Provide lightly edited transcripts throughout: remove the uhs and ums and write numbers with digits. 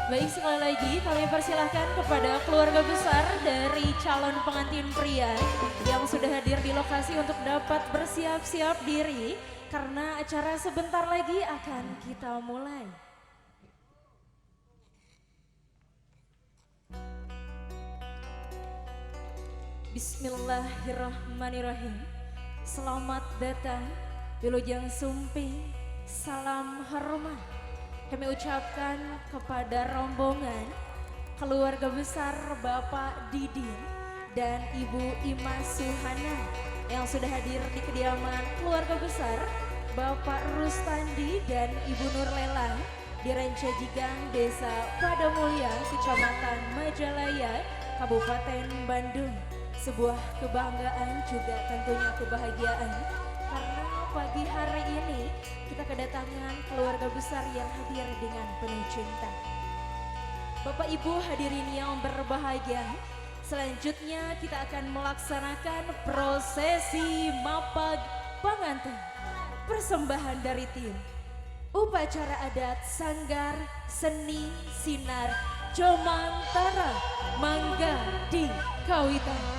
Baik, sekali lagi kami persilahkan kepada keluarga besar dari calon pengantin pria yang sudah hadir di lokasi untuk dapat bersiap-siap diri karena acara sebentar lagi akan kita mulai. Bismillahirrahmanirrahim. Selamat datang di Lujang Sumping. Salam hormat kami ucapkan kepada rombongan keluarga besar Bapak Didin dan Ibu Imas Suhana yang sudah hadir di kediaman keluarga besar Bapak Rustandi dan Ibu Nurlela di Rancajigang, Desa Padamulya, Kecamatan Majalaya, Kabupaten Bandung. Sebuah kebanggaan juga tentunya kebahagiaan karena pagi hari ini kita kedatangan keluarga besar yang hadir dengan penuh cinta. Bapak Ibu hadirin yang berbahagia, selanjutnya kita akan melaksanakan prosesi mapag pengantin. Persembahan dari tim upacara adat Sanggar Seni Sinar Jomantara Mangga di Kawitan.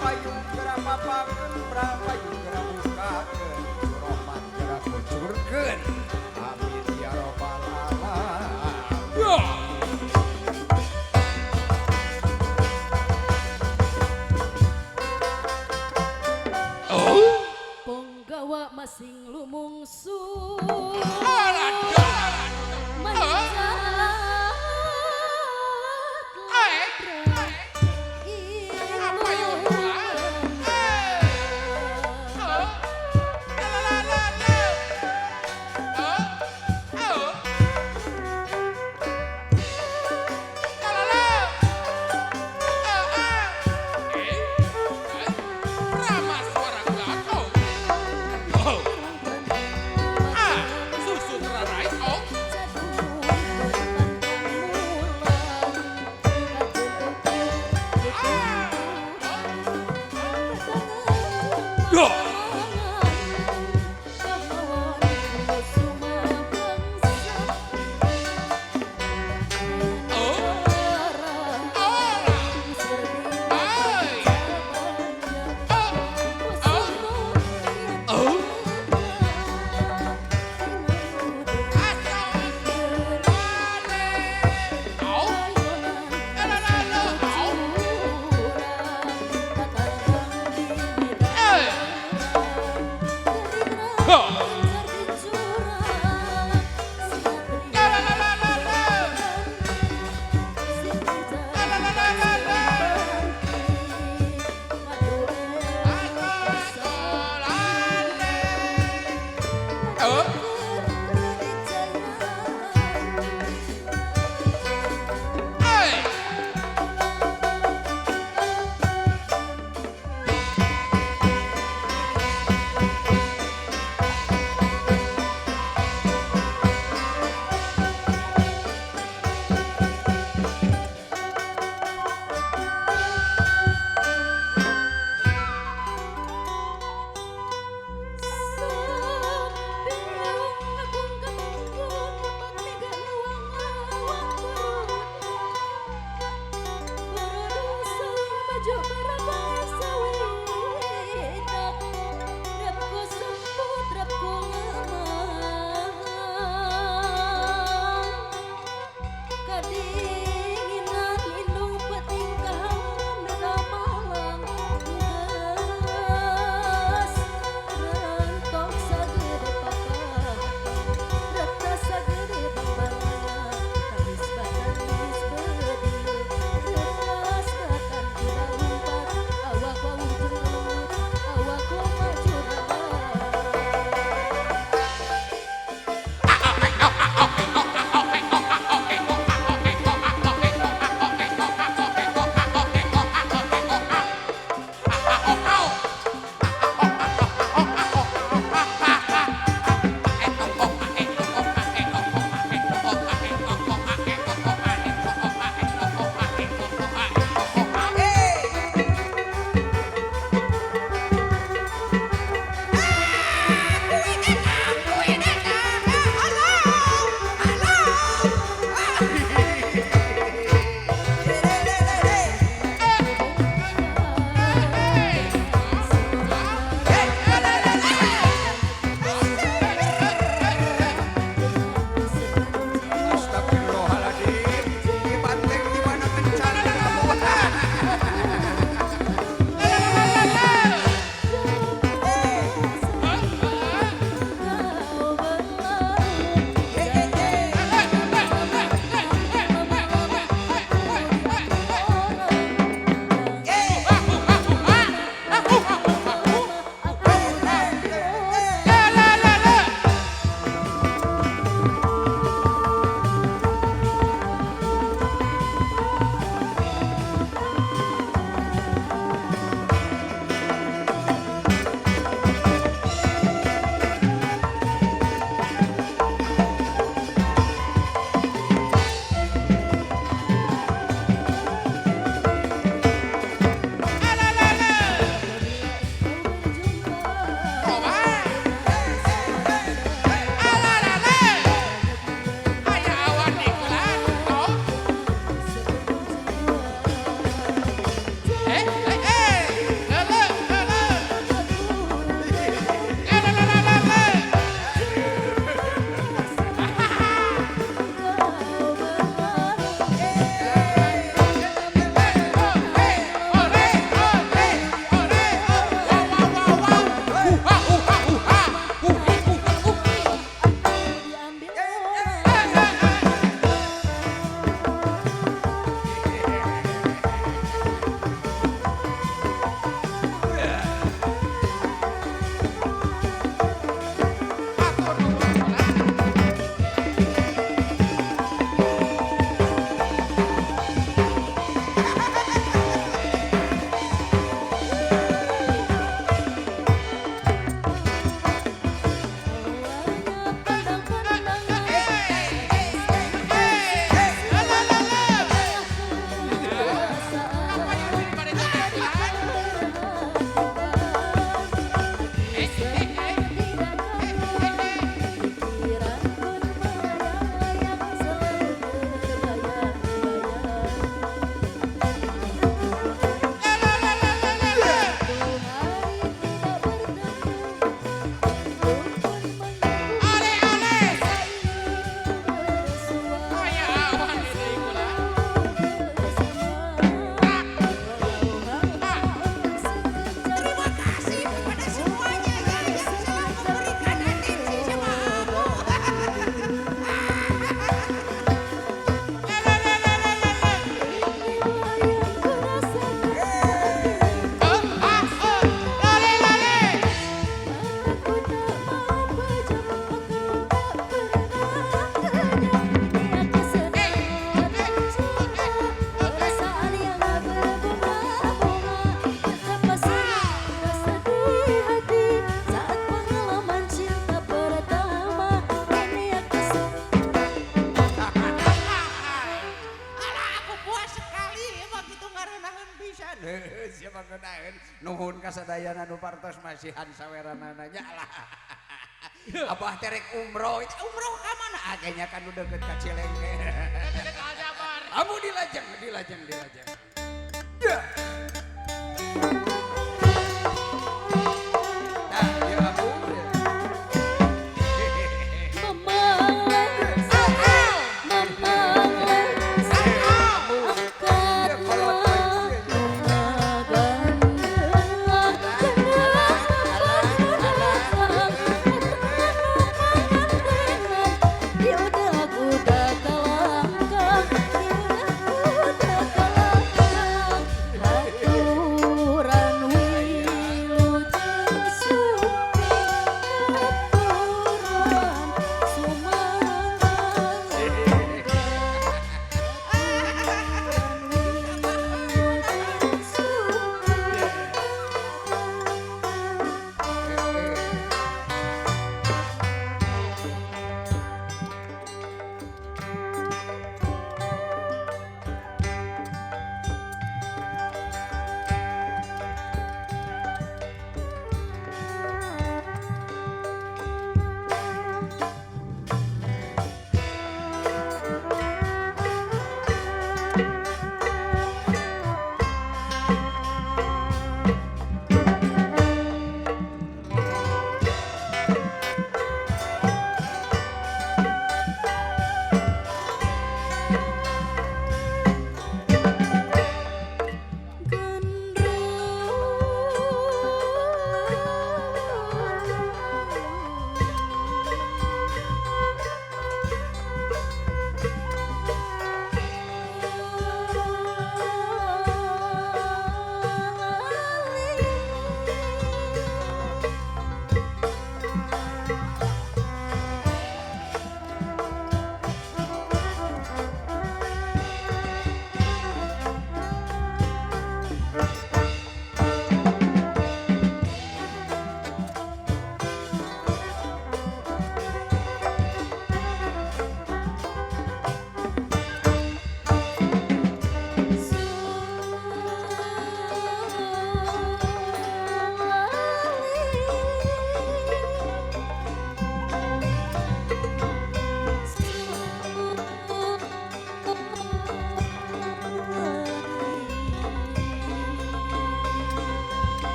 payung gerak papakeun payung gerak bukakeun suropat gerak kucurkeun amin ya robbal alamin. Ponggawa masing lumungsu Siapa kenaen nuhun kasadayana nu partos masihan saweranana lah. Abah terek umroh ka mana? Kayaknya kan udah deket ka Cilengke. Deket Aljabar. Amu dilajeng. Ya. Nah, ya amu.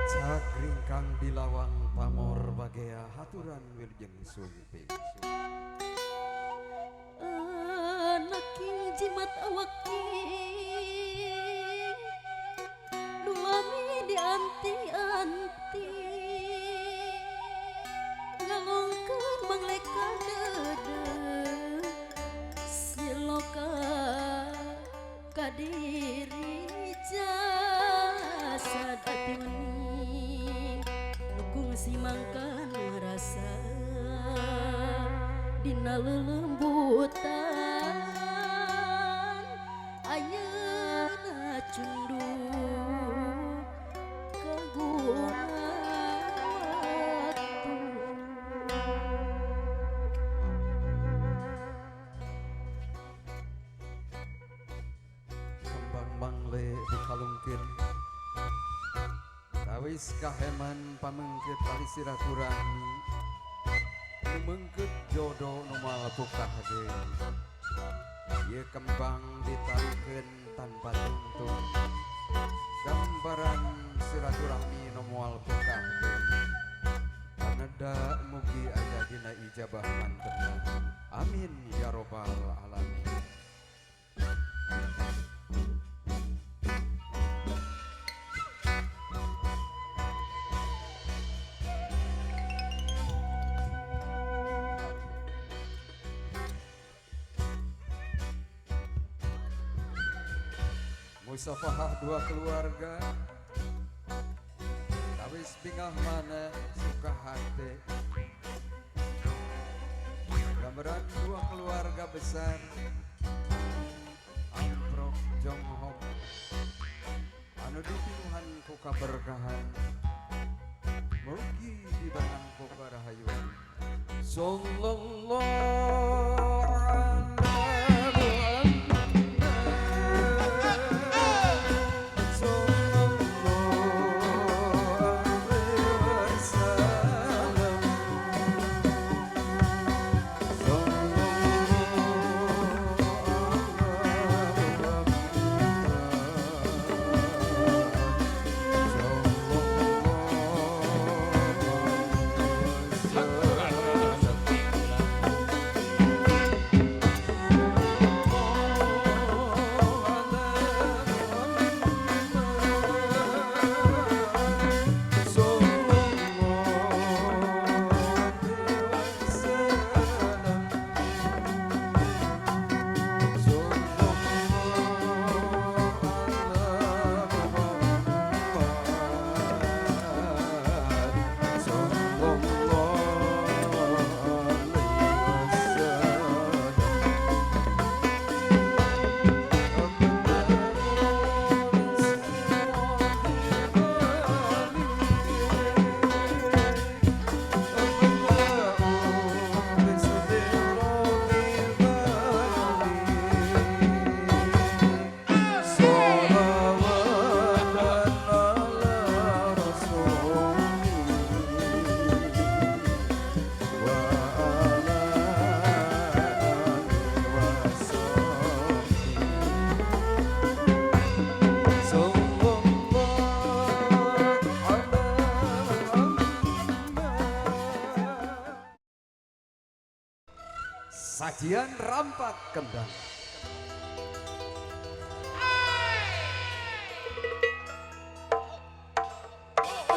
Cakring kang dilawang pamor bagea haturan wilujeng sumping. Naking jimat awaking dulami dianti-anti ngalongkeun mangleka dede siloka kadiri jasad ati wening dukung simangkan rasa dina lelembutan ayeuna cundung kagungan waktu le dikalungkeun tawis kaheman pamengkeut tali silaturahmi mengkeut jodoh nu malapukah deui ieu kembang ditarikeun tanpa tungtung gambaran silaturahmi nu moal pukah deui paneda mugi aya dina ijabah mantena amin ya robbal alamin. Musafahah dua keluarga tawis bingah mana suka hati gambaran dua keluarga besar amprok jonghok anu dipinuhan ku kaberkahan mugi dibanang ku karahayuan sallallahu sajian rampak kendang. Oh,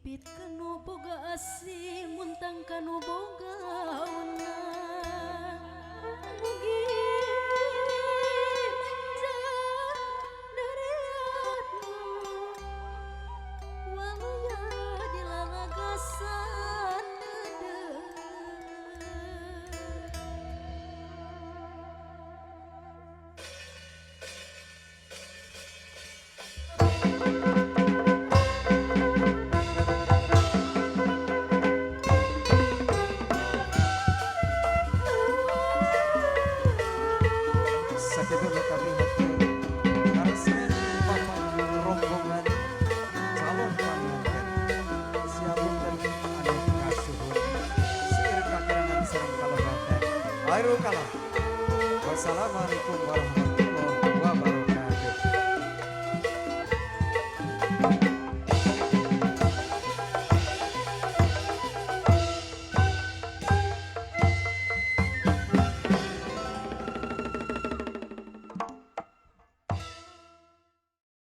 Pipit kanu boga asih muntang kanu boga wenang mugi manja dareatna waluya dilalagasan deudeuh. Sakitu kami hatur karsen papan rombongan calon pangantin siapunten anu kasuhun seueur kakirangan sareng kalebatan. Hairul kalam. Wassalamualaikum warahmatullahi wabarakatuh.